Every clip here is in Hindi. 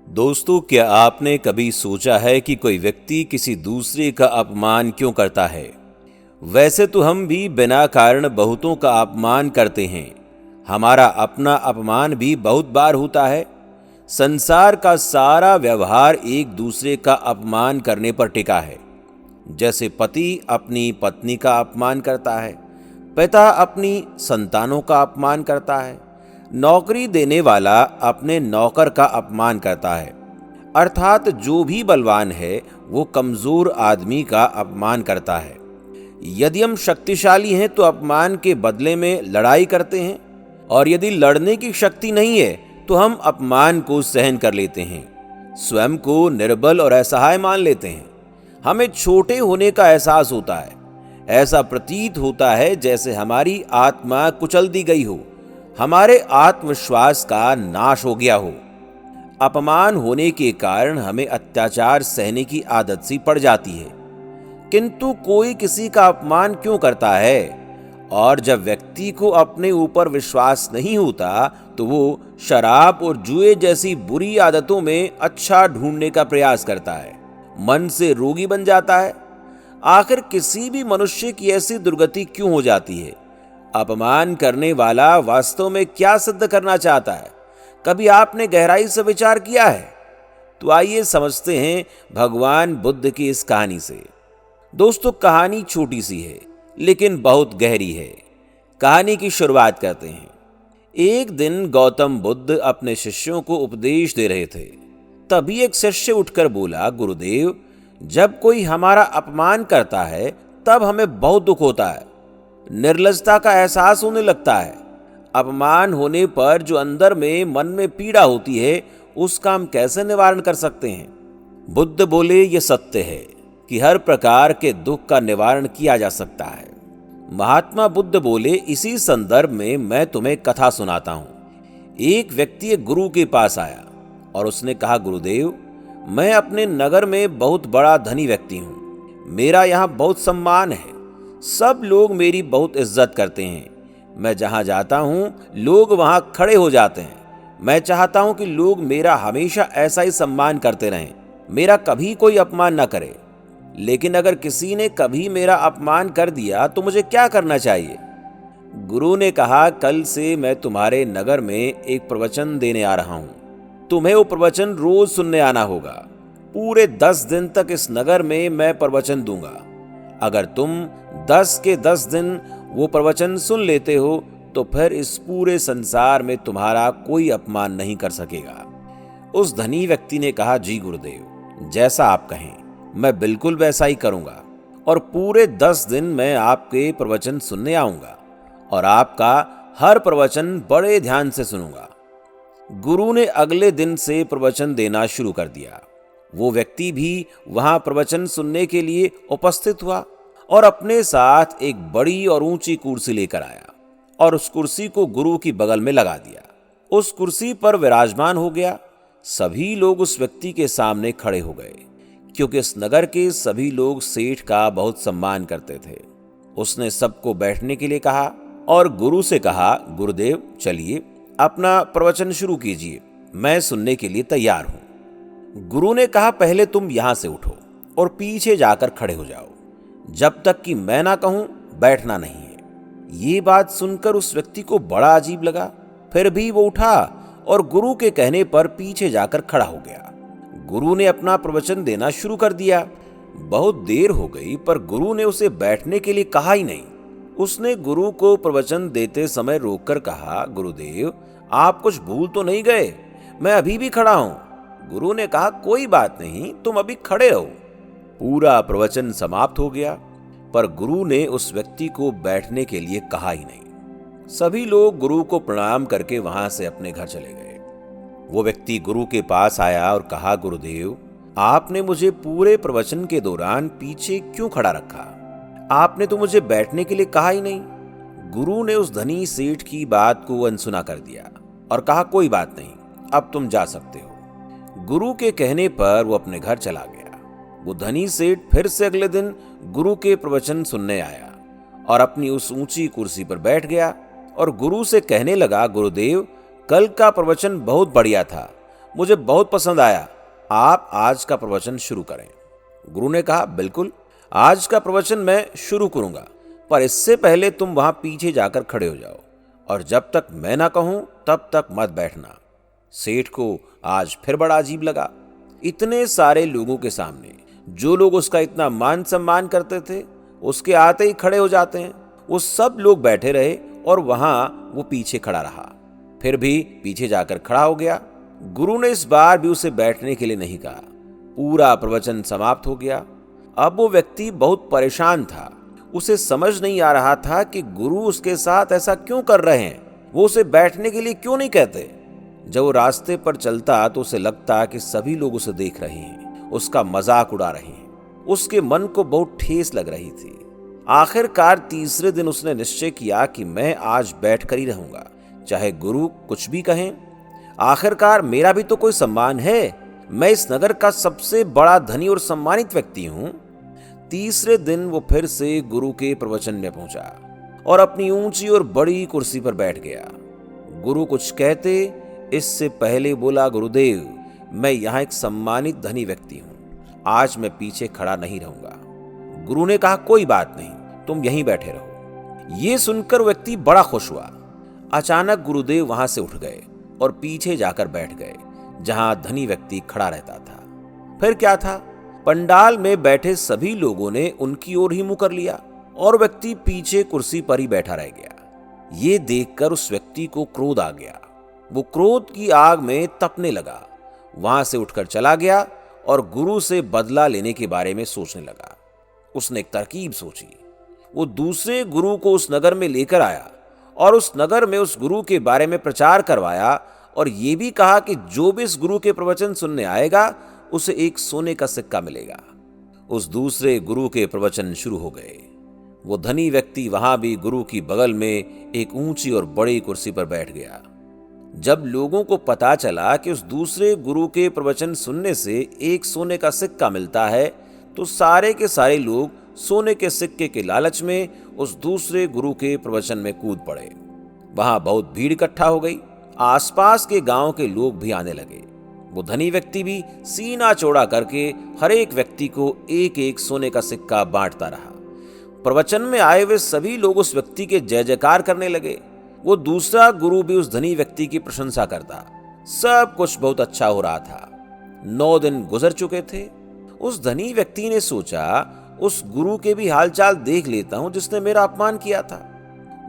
दोस्तों, क्या आपने कभी सोचा है कि कोई व्यक्ति किसी दूसरे का अपमान क्यों करता है? वैसे तो हम भी बिना कारण बहुतों का अपमान करते हैं। हमारा अपना अपमान भी बहुत बार होता है। संसार का सारा व्यवहार एक दूसरे का अपमान करने पर टिका है। जैसे पति अपनी पत्नी का अपमान करता है, पिता अपनी संतानों का अपमान करता है, नौकरी देने वाला अपने नौकर का अपमान करता है। अर्थात जो भी बलवान है वो कमजोर आदमी का अपमान करता है। यदि हम शक्तिशाली हैं तो अपमान के बदले में लड़ाई करते हैं, और यदि लड़ने की शक्ति नहीं है तो हम अपमान को सहन कर लेते हैं, स्वयं को निर्बल और असहाय मान लेते हैं। हमें छोटे होने का एहसास होता है। ऐसा प्रतीत होता है जैसे हमारी आत्मा कुचल दी गई हो, हमारे आत्मविश्वास का नाश हो गया हो। अपमान होने के कारण हमें अत्याचार सहने की आदत सी पड़ जाती है। किंतु कोई किसी का अपमान क्यों करता है? और जब व्यक्ति को अपने ऊपर विश्वास नहीं होता तो वो शराब और जुए जैसी बुरी आदतों में अच्छा ढूंढने का प्रयास करता है, मन से रोगी बन जाता है। आखिर किसी भी मनुष्य की ऐसी दुर्गति क्यों हो जाती है? अपमान करने वाला वास्तव में क्या सिद्ध करना चाहता है? कभी आपने गहराई से विचार किया है? तो आइए समझते हैं भगवान बुद्ध की इस कहानी से। दोस्तों, कहानी छोटी सी है लेकिन बहुत गहरी है। कहानी की शुरुआत करते हैं। एक दिन गौतम बुद्ध अपने शिष्यों को उपदेश दे रहे थे। तभी एक शिष्य उठकर बोला, गुरुदेव, जब कोई हमारा अपमान करता है तब हमें बहुत दुख होता है, निर्लजता का एहसास होने लगता है। अपमान होने पर जो अंदर में मन में पीड़ा होती है उसका हम कैसे निवारण कर सकते हैं? बुद्ध बोले, ये सत्य है कि हर प्रकार के दुख का निवारण किया जा सकता है। महात्मा बुद्ध बोले, इसी संदर्भ में मैं तुम्हें कथा सुनाता हूं। एक व्यक्ति एक गुरु के पास आया और उसने कहा, गुरुदेव, मैं अपने नगर में बहुत बड़ा धनी व्यक्ति हूं। मेरा यहाँ बहुत सम्मान है, सब लोग मेरी बहुत इज्जत करते हैं। मैं जहां जाता हूं लोग वहां खड़े हो जाते हैं। मैं चाहता हूं कि लोग मेरा हमेशा ऐसा ही सम्मान करते रहें, मेरा कभी कोई अपमान न करे। लेकिन अगर किसी ने कभी मेरा अपमान कर दिया तो मुझे क्या करना चाहिए? गुरु ने कहा, कल से मैं तुम्हारे नगर में एक प्रवचन देने आ रहा हूं। तुम्हें वो प्रवचन रोज सुनने आना होगा। पूरे 10 दिन तक इस नगर में मैं प्रवचन दूंगा। अगर तुम 10 के 10 दिन वो प्रवचन सुन लेते हो तो फिर इस पूरे संसार में तुम्हारा कोई अपमान नहीं कर सकेगा। उस धनी व्यक्ति ने कहा, जी गुरुदेव, जैसा आप कहें मैं बिल्कुल वैसा ही करूंगा, और पूरे 10 दिन मैं आपके प्रवचन सुनने आऊंगा और आपका हर प्रवचन बड़े ध्यान से सुनूंगा। गुरु ने अगले दिन से प्रवचन देना शुरू कर दिया। वो व्यक्ति भी वहां प्रवचन सुनने के लिए उपस्थित हुआ और अपने साथ एक बड़ी और ऊंची कुर्सी लेकर आया और उस कुर्सी को गुरु की बगल में लगा दिया। उस कुर्सी पर विराजमान हो गया। सभी लोग उस व्यक्ति के सामने खड़े हो गए, क्योंकि इस नगर के सभी लोग सेठ का बहुत सम्मान करते थे। उसने सबको बैठने के लिए कहा और गुरु से कहा, गुरुदेव, चलिए अपना प्रवचन शुरू कीजिए, मैं सुनने के लिए तैयार हूं। गुरु ने कहा, पहले तुम यहां से उठो और पीछे जाकर खड़े हो जाओ। जब तक कि मैं ना कहूं बैठना नहीं है। ये बात सुनकर उस व्यक्ति को बड़ा अजीब लगा। फिर भी वो उठा और गुरु के कहने पर पीछे जाकर खड़ा हो गया। गुरु ने अपना प्रवचन देना शुरू कर दिया। बहुत देर हो गई पर गुरु ने उसे बैठने के लिए कहा ही नहीं। उसने गुरु को प्रवचन देते समय रोककर कहा, गुरुदेव, आप कुछ भूल तो नहीं गए? मैं अभी भी खड़ा हूं। गुरु ने कहा, कोई बात नहीं, तुम अभी खड़े हो। पूरा प्रवचन समाप्त हो गया पर गुरु ने उस व्यक्ति को बैठने के लिए कहा ही नहीं। सभी लोग गुरु को प्रणाम करके वहां से अपने घर चले गए। वो व्यक्ति गुरु के पास आया और कहा, गुरुदेव, आपने मुझे पूरे प्रवचन के दौरान पीछे क्यों खड़ा रखा? आपने तो मुझे बैठने के लिए कहा ही नहीं। गुरु ने उस धनी सेठ की बात को अनसुना कर दिया और कहा, कोई बात नहीं, अब तुम जा सकते हो। गुरु के कहने पर वो अपने घर चला गया। वो धनी सेठ फिर से अगले दिन गुरु के प्रवचन सुनने आया और अपनी उस ऊंची कुर्सी पर बैठ गया और गुरु से कहने लगा, गुरुदेव, कल का प्रवचन बहुत बढ़िया था, मुझे बहुत पसंद आया, आप आज का प्रवचन शुरू करें। गुरु ने कहा, बिल्कुल, आज का प्रवचन मैं शुरू करूंगा, पर इससे पहले तुम वहां पीछे जाकर खड़े हो जाओ और जब तक मैं ना कहूं तब तक मत बैठना। सेठ को आज फिर बड़ा अजीब लगा। इतने सारे लोगों के सामने जो लोग उसका इतना मान सम्मान करते थे, उसके आते ही खड़े हो जाते हैं। वो सब लोग बैठे रहे और वहां वो पीछे खड़ा रहा। फिर भी पीछे जाकर खड़ा हो गया। गुरु ने इस बार भी उसे बैठने के लिए नहीं कहा। पूरा प्रवचन समाप्त हो गया। अब वो व्यक्ति बहुत परेशान था। उसे समझ नहीं आ रहा था कि गुरु उसके साथ ऐसा क्यों कर रहे हैं। वो उसे बैठने के लिए क्यों नहीं कहते। जब वो रास्ते पर चलता तो उसे लगता कि सभी लोग उसे देख रहे हैं, उसका मजाक उड़ा रहे हैं। उसके मन को बहुत ठेस लग रही थी। आखिरकार तीसरे दिन उसने निश्चय किया कि मैं आज बैठकर ही रहूंगा, चाहे गुरु कुछ भी कहें। आखिरकार मेरा भी तो कोई सम्मान है। मैं इस नगर का सबसे बड़ा धनी और सम्मानित व्यक्ति हूं। तीसरे दिन वो फिर से गुरु के प्रवचन में पहुंचा और अपनी ऊंची और बड़ी कुर्सी पर बैठ गया। गुरु कुछ कहते इससे पहले बोला, गुरुदेव, मैं यहाँ एक सम्मानित धनी व्यक्ति हूं, आज मैं पीछे खड़ा नहीं रहूंगा। गुरु ने कहा, कोई बात नहीं, तुम यहीं बैठे रहो। ये सुनकर व्यक्ति बड़ा खुश हुआ। अचानक गुरुदेव वहां से उठ गए और पीछे जाकर बैठ गए, जहां धनी व्यक्ति खड़ा रहता था। फिर क्या था, पंडाल में बैठे सभी लोगों ने उनकी ओर ही मुंह कर लिया और व्यक्ति पीछे कुर्सी पर ही बैठा रह गया। ये देखकर उस व्यक्ति को क्रोध आ गया। वो क्रोध की आग में तपने लगा। वहां से उठकर चला गया और गुरु से बदला लेने के बारे में सोचने लगा। उसने एक तरकीब सोची। वो दूसरे गुरु को उस नगर में लेकर आया और उस नगर में उस गुरु के बारे में प्रचार करवाया और ये भी कहा कि जो भी इस गुरु के प्रवचन सुनने आएगा उसे एक सोने का सिक्का मिलेगा। उस दूसरे गुरु के प्रवचन शुरू हो गए। वो धनी व्यक्ति वहां भी गुरु की बगल में एक ऊंची और बड़ी कुर्सी पर बैठ गया। जब लोगों को पता चला कि उस दूसरे गुरु के प्रवचन सुनने से एक सोने का सिक्का मिलता है, तो सारे के सारे लोग सोने के सिक्के के लालच में उस दूसरे गुरु के प्रवचन में कूद पड़े। वहां बहुत भीड़ इकट्ठा हो गई। आसपास के गांव के लोग भी आने लगे। वो धनी व्यक्ति भी सीना चौड़ा करके हर एक व्यक्ति को एक एक सोने का सिक्का बांटता रहा। प्रवचन में आए हुए सभी लोग उस व्यक्ति के जय जयकार करने लगे। वो दूसरा गुरु भी उस धनी व्यक्ति की प्रशंसा करता। सब कुछ बहुत अच्छा हो रहा था। 9 दिन गुजर चुके थे। उस धनी व्यक्ति ने सोचा, उस गुरु के भी हालचाल देख लेता हूं जिसने मेरा अपमान किया था।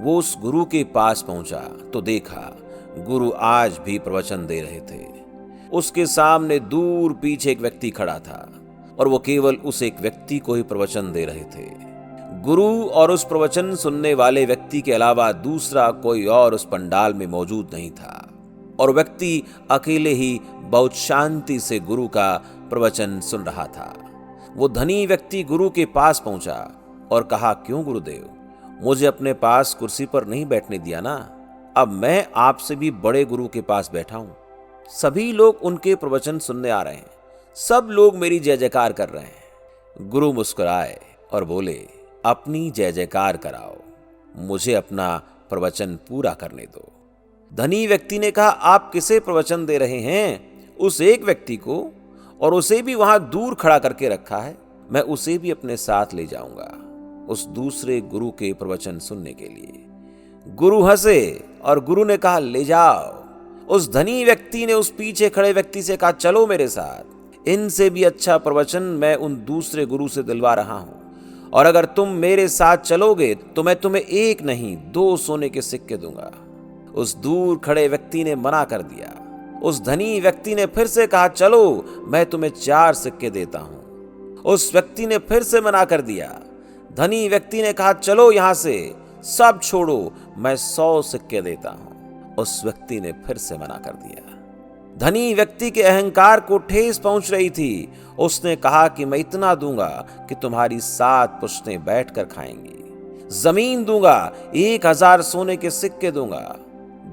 वो उस गुरु के पास पहुंचा तो देखा गुरु आज भी प्रवचन दे रहे थे। उसके सामने दूर पीछे एक व्यक्ति खड़ा था और वो केवल उस एक व्यक्ति को ही प्रवचन दे रहे थे। गुरु और उस प्रवचन सुनने वाले व्यक्ति के अलावा दूसरा कोई और उस पंडाल में मौजूद नहीं था और व्यक्ति अकेले ही बहुत शांति से गुरु का प्रवचन सुन रहा था। वो धनी व्यक्ति गुरु के पास पहुंचा और कहा, क्यों गुरुदेव, मुझे अपने पास कुर्सी पर नहीं बैठने दिया ना। अब मैं आपसे भी बड़े गुरु के पास बैठा हूं। सभी लोग उनके प्रवचन सुनने आ रहे हैं। सब लोग मेरी जय जयकार कर रहे हैं। गुरु मुस्कुराए और बोले, अपनी जय जयकार कराओ, मुझे अपना प्रवचन पूरा करने दो। धनी व्यक्ति ने कहा, आप किसे प्रवचन दे रहे हैं? उस एक व्यक्ति को, और उसे भी वहां दूर खड़ा करके रखा है। मैं उसे भी अपने साथ ले जाऊंगा उस दूसरे गुरु के प्रवचन सुनने के लिए। गुरु हंसे और गुरु ने कहा, ले जाओ। उस धनी व्यक्ति ने उस पीछे खड़े व्यक्ति से कहा, चलो मेरे साथ, इनसे भी अच्छा प्रवचन मैं उन दूसरे गुरु से दिलवा रहा हूं, और अगर तुम मेरे साथ चलोगे तो मैं तुम्हें एक नहीं 2 सोने के सिक्के दूंगा। उस दूर खड़े व्यक्ति ने मना कर दिया। उस धनी व्यक्ति ने फिर से कहा, चलो मैं तुम्हें 4 सिक्के देता हूं। उस व्यक्ति ने फिर से मना कर दिया। धनी व्यक्ति ने कहा, चलो यहां से, सब छोड़ो, मैं 100 सिक्के देता हूं। उस व्यक्ति ने फिर से मना कर दिया। धनी व्यक्ति के अहंकार को ठेस पहुंच रही थी। उसने कहा कि मैं इतना दूंगा कि तुम्हारी 7 पुश्तें बैठकर खाएंगी। जमीन दूंगा, 1000 सोने के सिक्के दूंगा।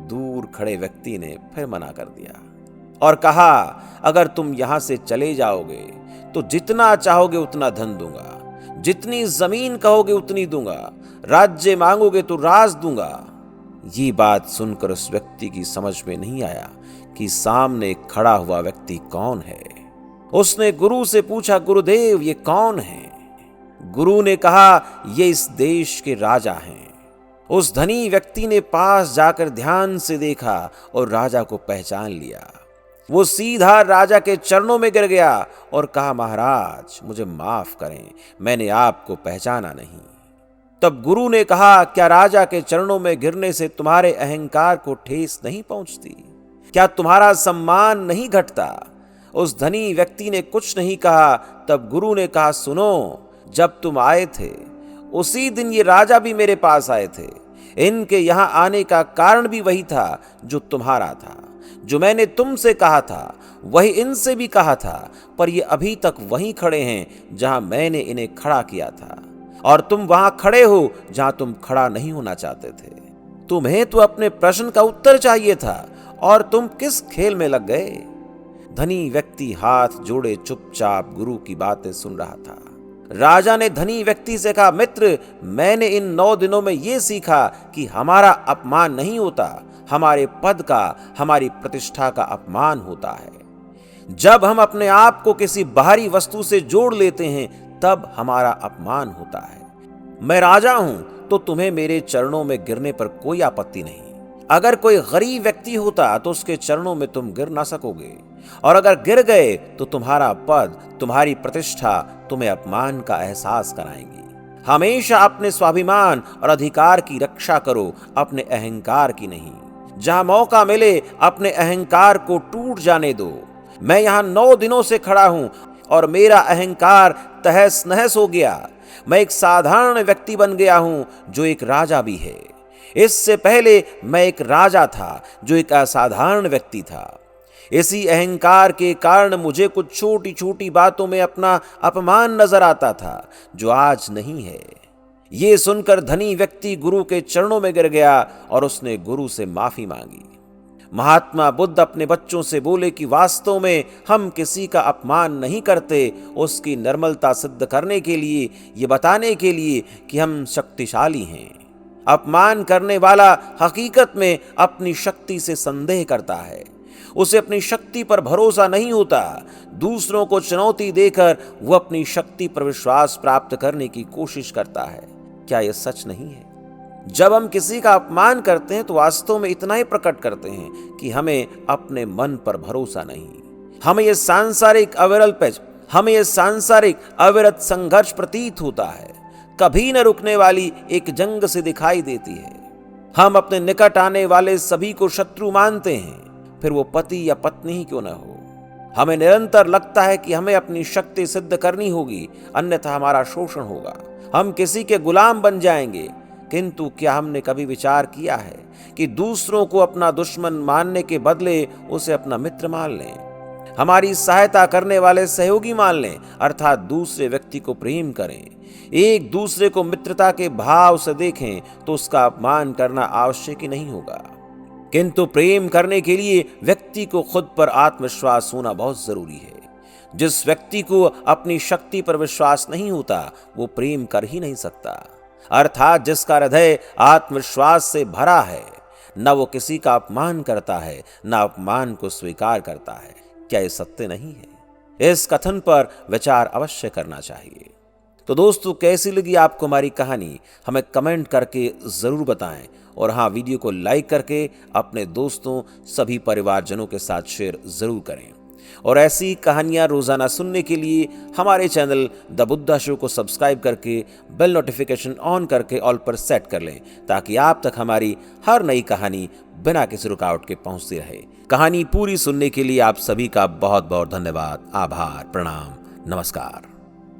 दूर खड़े व्यक्ति ने फिर मना कर दिया और कहा, अगर तुम यहां से चले जाओगे तो जितना चाहोगे उतना धन दूंगा, जितनी जमीन कहोगे उतनी दूंगा, राज्य मांगोगे तो राज दूंगा। ये बात सुनकर उस व्यक्ति की समझ में नहीं आया कि सामने खड़ा हुआ व्यक्ति कौन है। उसने गुरु से पूछा, गुरुदेव ये कौन है? गुरु ने कहा, ये इस देश के राजा हैं। उस धनी व्यक्ति ने पास जाकर ध्यान से देखा और राजा को पहचान लिया। वो सीधा राजा के चरणों में गिर गया और कहा, महाराज मुझे माफ करें, मैंने आपको पहचाना नहीं। तब गुरु ने कहा, क्या राजा के चरणों में गिरने से तुम्हारे अहंकार को ठेस नहीं पहुंचती? क्या तुम्हारा सम्मान नहीं घटता? उस धनी व्यक्ति ने कुछ नहीं कहा। तब गुरु ने कहा, सुनो, जब तुम आए थे उसी दिन ये राजा भी मेरे पास आए थे। इनके यहां आने का कारण भी वही था जो तुम्हारा था। जो मैंने तुमसे कहा था वही इनसे भी कहा था, पर ये अभी तक वहीं खड़े हैं जहां मैंने इन्हें खड़ा किया था, और तुम वहां खड़े हो जहां तुम खड़ा नहीं होना चाहते थे। तुम्हें तो अपने प्रश्न का उत्तर चाहिए था और तुम किस खेल में लग गए? धनी व्यक्ति हाथ जोड़े चुपचाप गुरु की बातें सुन रहा था। राजा ने धनी व्यक्ति से कहा, मित्र, मैंने इन 9 दिनों में यह सीखा कि हमारा अपमान नहीं होता, हमारे पद का, हमारी प्रतिष्ठा का अपमान होता है। जब हम अपने आप को किसी बाहरी वस्तु से जोड़ लेते हैं तब हमारा अपमान होता है। मैं राजा हूं तो तुम्हें मेरे चरणों में गिरने पर कोई आपत्ति नहीं। अगर कोई गरीब व्यक्ति होता तो उसके चरणों में तुम गिर ना सकोगे, और अगर गिर गए तो तुम्हारा पद, तुम्हारी प्रतिष्ठा तुम्हें अपमान का एहसास कराएंगी। हमेशा अपने स्वाभिमान और अधिकार की रक्षा करो, अपने अहंकार की नहीं। जहां मौका मिले अपने अहंकार को टूट जाने दो। मैं यहां 9 दिनों से खड़ा हूं और मेरा अहंकार तहस नहस हो गया। मैं एक साधारण व्यक्ति बन गया हूं जो एक राजा भी है। इससे पहले मैं एक राजा था जो एक असाधारण व्यक्ति था। इसी अहंकार के कारण मुझे कुछ छोटी छोटी बातों में अपना अपमान नजर आता था जो आज नहीं है। ये सुनकर धनी व्यक्ति गुरु के चरणों में गिर गया और उसने गुरु से माफी मांगी। महात्मा बुद्ध अपने बच्चों से बोले कि वास्तव में हम किसी का अपमान नहीं करते, उसकी निर्मलता सिद्ध करने के लिए, ये बताने के लिए कि हम शक्तिशाली हैं। अपमान करने वाला हकीकत में अपनी शक्ति से संदेह करता है। उसे अपनी शक्ति पर भरोसा नहीं होता। दूसरों को चुनौती देकर वो अपनी शक्ति पर विश्वास प्राप्त करने की कोशिश करता है। क्या यह सच नहीं है? जब हम किसी का अपमान करते हैं तो वास्तव में इतना ही प्रकट करते हैं कि हमें अपने मन पर भरोसा नहीं। हमें यह सांसारिक अविरत संघर्ष प्रतीत होता है, कभी न रुकने वाली एक जंग से दिखाई देती है। हम अपने निकट आने वाले सभी को शत्रु मानते हैं, फिर वो पति या पत्नी ही क्यों न हो। हमें निरंतर लगता है कि हमें अपनी शक्ति सिद्ध करनी होगी, अन्यथा हमारा शोषण होगा, हम किसी के गुलाम बन जाएंगे। किंतु क्या हमने कभी विचार किया है कि दूसरों को अपना दुश्मन मानने के बदले उसे अपना मित्र मान लें, हमारी सहायता करने वाले सहयोगी मान लें, अर्थात दूसरे व्यक्ति को प्रेम करें, एक दूसरे को मित्रता के भाव से देखें तो उसका अपमान करना आवश्यक ही नहीं होगा। किंतु प्रेम करने के लिए व्यक्ति को खुद पर आत्मविश्वास होना बहुत जरूरी है। जिस व्यक्ति को अपनी शक्ति पर विश्वास नहीं होता वो प्रेम कर ही नहीं सकता, अर्थात जिसका हृदय आत्मविश्वास से भरा है, न वो किसी का अपमान करता है न अपमान को स्वीकार करता है। क्या ये सत्य नहीं है? इस कथन पर विचार अवश्य करना चाहिए। तो दोस्तों, कैसी लगी आपको हमारी कहानी? हमें कमेंट करके जरूर बताएं, और हाँ, वीडियो को लाइक करके अपने दोस्तों, सभी परिवारजनों के साथ शेयर जरूर करें। और ऐसी कहानियां रोजाना सुनने के लिए हमारे चैनल द बुद्धा शो को सब्सक्राइब करके बेल नोटिफिकेशन ऑन करके ऑल पर सेट कर लें, ताकि आप तक हमारी हर नई कहानी बिना किसी रुकावट के पहुंचती रहे। कहानी पूरी सुनने के लिए आप सभी का बहुत बहुत धन्यवाद, आभार, प्रणाम, नमस्कार।